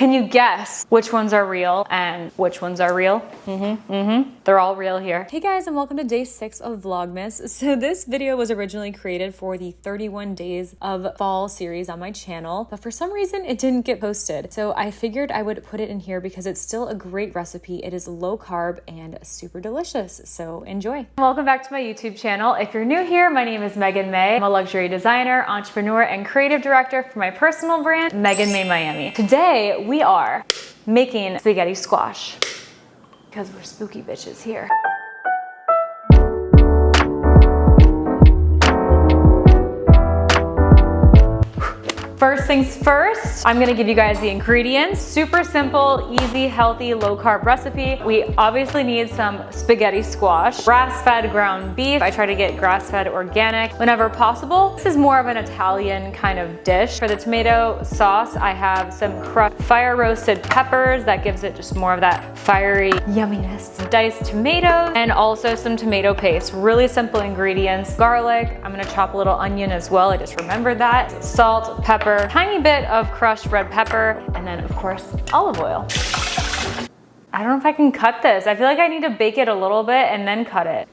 Can you guess which ones are real and which ones are real? They're all real here. Hey guys, and welcome to day 6 of Vlogmas. So this video was originally created for the 31 days of fall series on my channel, but for some reason it didn't get posted. So I figured I would put it in here because it's still a great recipe. It is low carb and super delicious. So enjoy. Welcome back to my YouTube channel. If you're new here, my name is Megan Mae. I'm a luxury designer, entrepreneur, and creative director for my personal brand, Megan Mae Miami. Today we are making spaghetti squash because we're spooky bitches here. First things first, I'm gonna give you guys the ingredients. Super simple, easy, healthy, low carb recipe. We obviously need some spaghetti squash, grass-fed ground beef. I try to get grass-fed organic whenever possible. This is more of an Italian kind of dish. For the tomato sauce, I have some crushed fire roasted peppers that gives it just more of that fiery yumminess. Diced tomatoes and also some tomato paste. Really simple ingredients. Garlic, I'm gonna chop a little onion as well. I just remembered that. Salt, pepper, tiny bit of crushed red pepper, and then of course, olive oil. I don't know if I can cut this. I feel like I need to bake it a little bit and then cut it.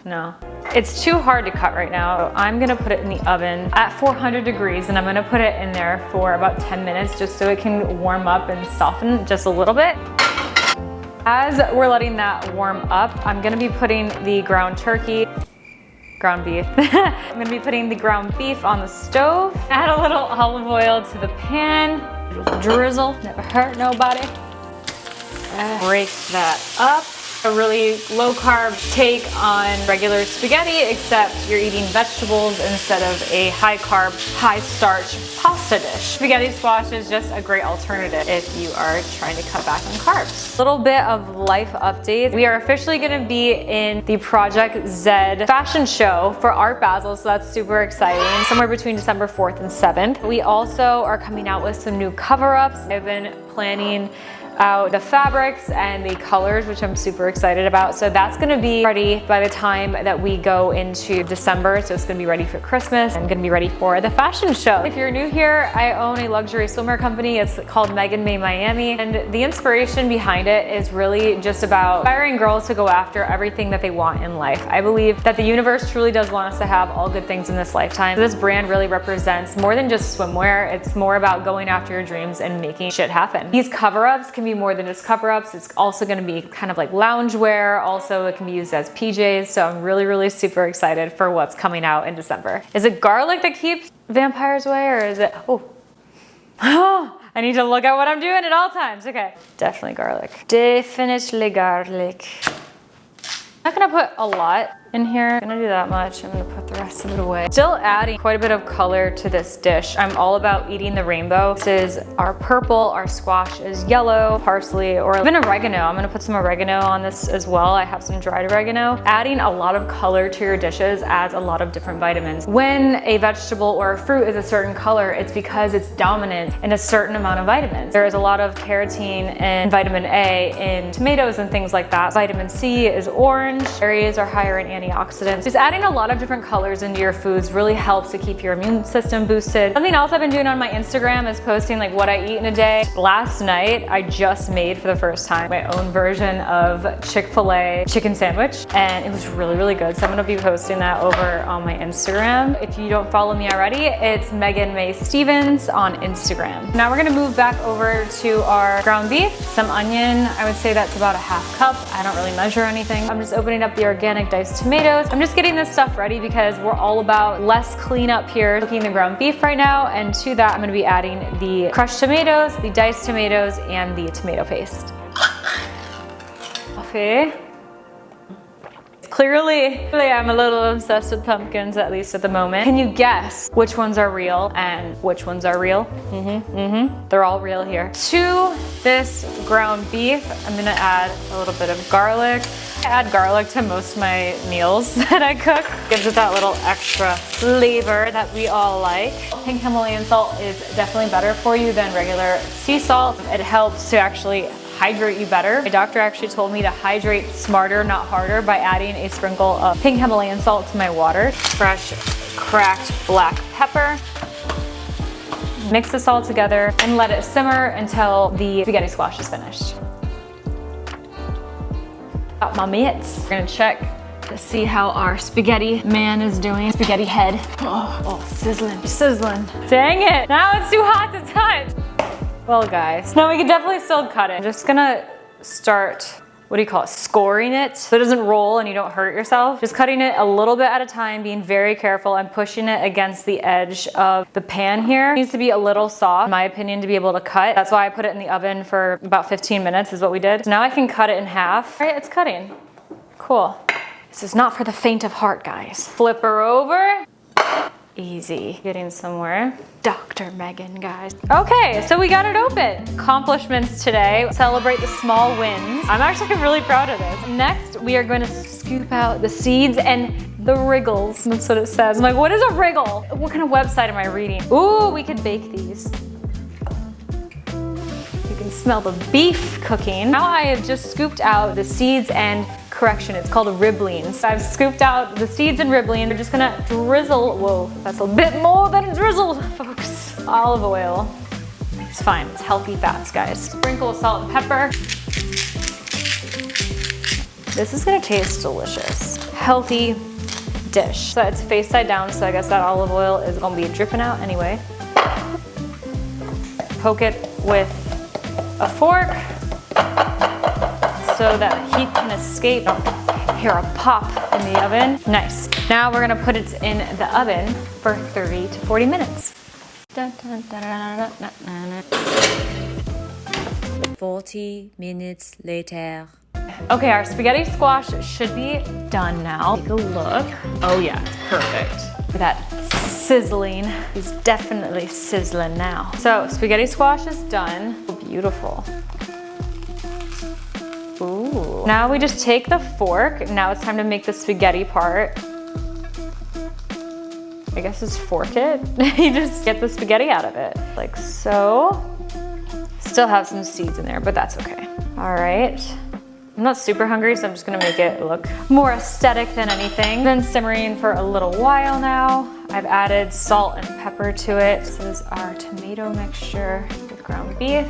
No, it's too hard to cut right now. So I'm gonna put it in the oven at 400 degrees and I'm gonna put it in there for about 10 minutes just so it can warm up and soften just a little bit. As we're letting that warm up, I'm gonna be putting the ground beef. I'm gonna be putting the ground beef on the stove. Add a little olive oil to the pan. Drizzle, never hurt nobody. Break that up. A really low carb take on regular spaghetti, except you're eating vegetables instead of a high carb, high starch pasta dish. Spaghetti squash is just a great alternative if you are trying to cut back on carbs. Little bit of life updates. We are officially gonna be in the Project Z fashion show for Art Basel, so that's super exciting. Somewhere between December 4th and 7th. We also are coming out with some new cover-ups. I've been planning out the fabrics and the colors, which I'm super excited about. So that's gonna be ready by the time that we go into December. So it's gonna be ready for Christmas and gonna be ready for the fashion show. If you're new here, I own a luxury swimwear company. It's called Megan Mae Miami. And the inspiration behind it is really just about inspiring girls to go after everything that they want in life. I believe that the universe truly does want us to have all good things in this lifetime. This brand really represents more than just swimwear. It's more about going after your dreams and making shit happen. These cover-ups can be more than just cover-ups. It's also going to be kind of like loungewear. Also, it can be used as PJs. So I'm really super excited for what's coming out in December. Is it garlic that keeps vampires away, or is it, oh, I need to look at what I'm doing at all times. Okay, definitely garlic. Definitely garlic. I'm not gonna put a lot in here. I'm gonna do that much. I'm gonna put the rest of it away. Still adding quite a bit of color to this dish. I'm all about eating the rainbow. This is our purple, our squash is yellow, parsley, or even oregano. I'm gonna put some oregano on this as well. I have some dried oregano. Adding a lot of color to your dishes adds a lot of different vitamins. When a vegetable or a fruit is a certain color, it's because it's dominant in a certain amount of vitamins. There is a lot of carotene and vitamin A in tomatoes and things like that. Vitamin C is orange. Berries are higher in antioxidants. Just adding a lot of different colors into your foods really helps to keep your immune system boosted. Something else I've been doing on my Instagram is posting like what I eat in a day. Last night, I just made for the first time my own version of Chick-fil-A chicken sandwich, and it was really good. So I'm gonna be posting that over on my Instagram. If you don't follow me already, it's Megan Mae Stevens on Instagram. Now we're gonna move back over to our ground beef, some onion. I would say that's about a half cup. I don't really measure anything. I'm just opening up the organic diced tomatoes. I'm just getting this stuff ready because we're all about less cleanup here. Cooking the ground beef right now, and to that I'm gonna be adding the crushed tomatoes, the diced tomatoes, and the tomato paste. Okay. Clearly, I'm a little obsessed with pumpkins, at least at the moment. Can you guess which ones are real and which ones are real? They're all real here. To this ground beef, I'm gonna add a little bit of garlic. I add garlic to most of my meals that I cook. Gives it that little extra flavor that we all like. Pink Himalayan salt is definitely better for you than regular sea salt. It helps to actually hydrate you better. My doctor actually told me to hydrate smarter, not harder, by adding a sprinkle of pink Himalayan salt to my water. Fresh cracked black pepper. Mix this all together and let it simmer until the spaghetti squash is finished. Got my mitts. We're gonna check to see how our spaghetti man is doing. Spaghetti head. Oh, sizzling, sizzling. Dang it, now it's too hot to touch. Well guys, now we can definitely still cut it. I'm just gonna start, what do you call it, scoring it so it doesn't roll and you don't hurt yourself. Just cutting it a little bit at a time, being very careful and pushing it against the edge of the pan here. It needs to be a little soft, in my opinion, to be able to cut. That's why I put it in the oven for about 15 minutes is what we did. So now I can cut it in half. All right, it's cutting. Cool. This is not for the faint of heart, guys. Flip her over. Easy. Getting somewhere. Dr. Megan, guys. Okay, so we got it open. Accomplishments today. Celebrate the small wins. I'm actually really proud of this. Next, we are going to scoop out the seeds and the wriggles. That's what it says. I'm like, what is a wriggle? What kind of website am I reading? Ooh, we could bake these. You can smell the beef cooking. Now I have just scooped out the seeds and, correction, it's called riblings. I've scooped out the seeds and riblings. We're just gonna drizzle, whoa, that's a bit more than a drizzle, folks. Olive oil. It's fine, it's healthy fats, guys. Sprinkle of salt and pepper. This is gonna taste delicious. Healthy dish. So it's face side down, so I guess that olive oil is gonna be dripping out anyway. Poke it with a fork so that heat can escape. Don't hear a pop in the oven. Nice. Now we're gonna put it in the oven for 30 to 40 minutes. 40 minutes later. Okay, our spaghetti squash should be done now. Take a look. Oh yeah, it's perfect. Look at that sizzling. It's definitely sizzling now. So spaghetti squash is done. Beautiful. Ooh. Now we just take the fork. Now it's time to make the spaghetti part. I guess just fork it. You just get the spaghetti out of it. Like so. Still have some seeds in there, but that's okay. All right. I'm not super hungry, so I'm just gonna make it look more aesthetic than anything. Been simmering for a little while now. I've added salt and pepper to it. This is our tomato mixture with ground beef.